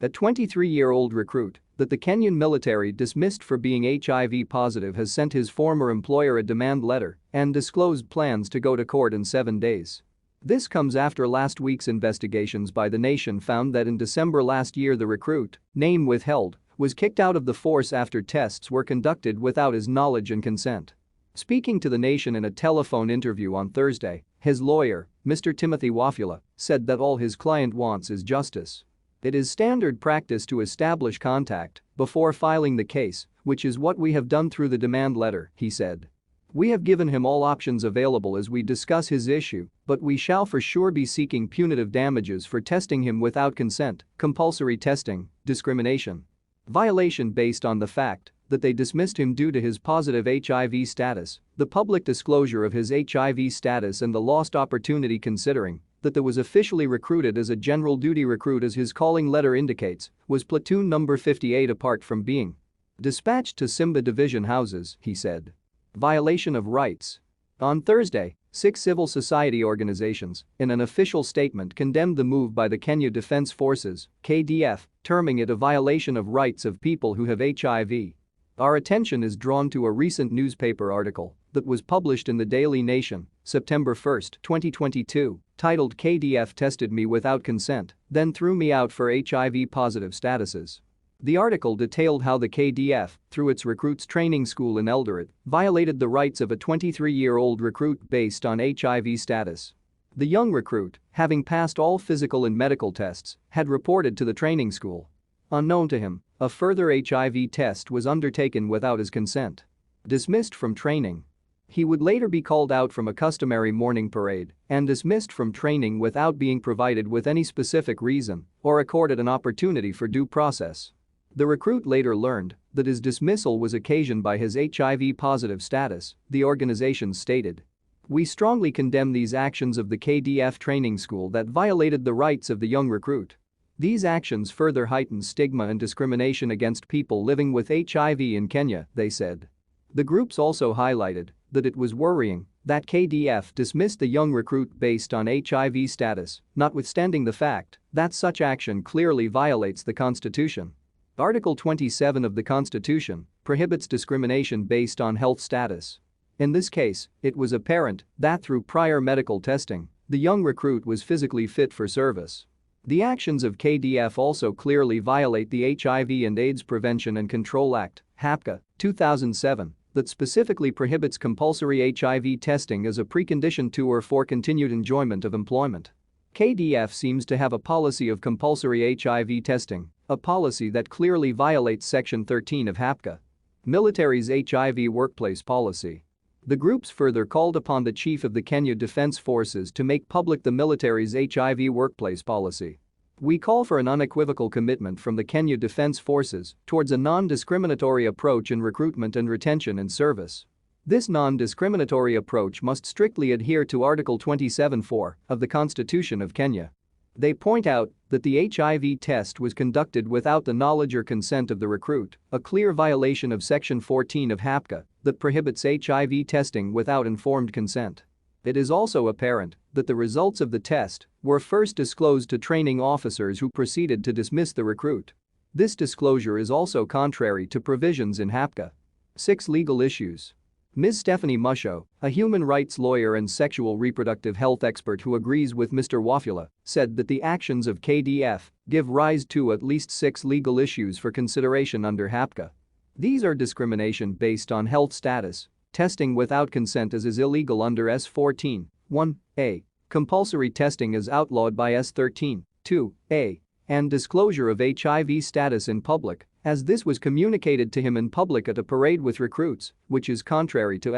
A 23-year-old recruit that the Kenyan military dismissed for being HIV positive has sent his former employer a demand letter and disclosed plans to go to court in 7 days. This comes after last week's investigations by The Nation found that in December last year the recruit, name withheld, was kicked out of the force after tests were conducted without his knowledge and consent. Speaking to The Nation in a telephone interview on Thursday, his lawyer, Mr. Timothy Wafula, said that all his client wants is justice. It is standard practice to establish contact before filing the case, which is what we have done through the demand letter, he said. We have given him all options available as we discuss his issue, but we shall for sure be seeking punitive damages for testing him without consent, compulsory testing, discrimination, violation based on the fact that they dismissed him due to his positive HIV status, the public disclosure of his HIV status and the lost opportunity considering that was officially recruited as a general duty recruit as his calling letter indicates, was platoon number 58 apart from being dispatched to Simba Division houses, he said. Violation of rights. On Thursday, 6 civil society organizations, in an official statement condemned the move by the Kenya Defense Forces, KDF, terming it a violation of rights of people who have HIV. Our attention is drawn to a recent newspaper article that was published in the Daily Nation, September 1, 2022, titled "KDF tested me without consent, then threw me out for HIV-positive statuses." The article detailed how the KDF, through its recruits training school in Eldoret, violated the rights of a 23-year-old recruit based on HIV status. The young recruit, having passed all physical and medical tests, had reported to the training school. Unknown to him, a further HIV test was undertaken without his consent. Dismissed from training. He would later be called out from a customary morning parade and dismissed from training without being provided with any specific reason or accorded an opportunity for due process. The recruit later learned that his dismissal was occasioned by his HIV-positive status, the organization stated. We strongly condemn these actions of the KDF training school that violated the rights of the young recruit. These actions further heighten stigma and discrimination against people living with HIV in Kenya, they said. The groups also highlighted that it was worrying that KDF dismissed the young recruit based on HIV status, notwithstanding the fact that such action clearly violates the Constitution. Article 27 of the Constitution prohibits discrimination based on health status. In this case, it was apparent that through prior medical testing, the young recruit was physically fit for service. The actions of KDF also clearly violate the HIV and AIDS Prevention and Control Act, HAPCA, 2007, that specifically prohibits compulsory HIV testing as a precondition to or for continued enjoyment of employment. KDF seems to have a policy of compulsory HIV testing, a policy that clearly violates Section 13 of HAPCA. Military's HIV workplace policy. The groups further called upon the chief of the Kenya Defense Forces to make public the military's HIV workplace policy. We call for an unequivocal commitment from the Kenya Defense Forces towards a non-discriminatory approach in recruitment and retention in service. This non-discriminatory approach must strictly adhere to Article 27(4) of the Constitution of Kenya. They point out that the HIV test was conducted without the knowledge or consent of the recruit, a clear violation of Section 14 of HAPCA that prohibits HIV testing without informed consent. It is also apparent that the results of the test were first disclosed to training officers who proceeded to dismiss the recruit. This disclosure is also contrary to provisions in HAPCA. 6 legal issues. Ms. Stephanie Musho, a human rights lawyer and sexual reproductive health expert who agrees with Mr. Wafula, said that the actions of KDF give rise to at least 6 legal issues for consideration under HAPCA. These are discrimination based on health status, testing without consent as is illegal under S14, 1a, compulsory testing is outlawed by S13, 2a, and disclosure of HIV status in public, as this was communicated to him in public at a parade with recruits, which is contrary to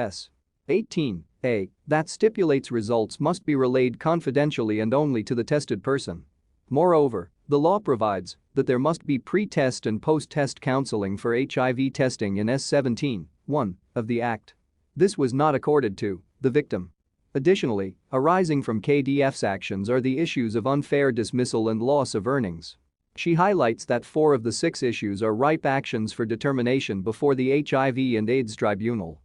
S18a, that stipulates results must be relayed confidentially and only to the tested person. Moreover, the law provides that there must be pre-test and post-test counseling for HIV testing in S17, 1 of the Act. This was not accorded to the victim. Additionally, arising from KDF's actions are the issues of unfair dismissal and loss of earnings. She highlights that 4 of the 6 issues are ripe actions for determination before the HIV and AIDS Tribunal.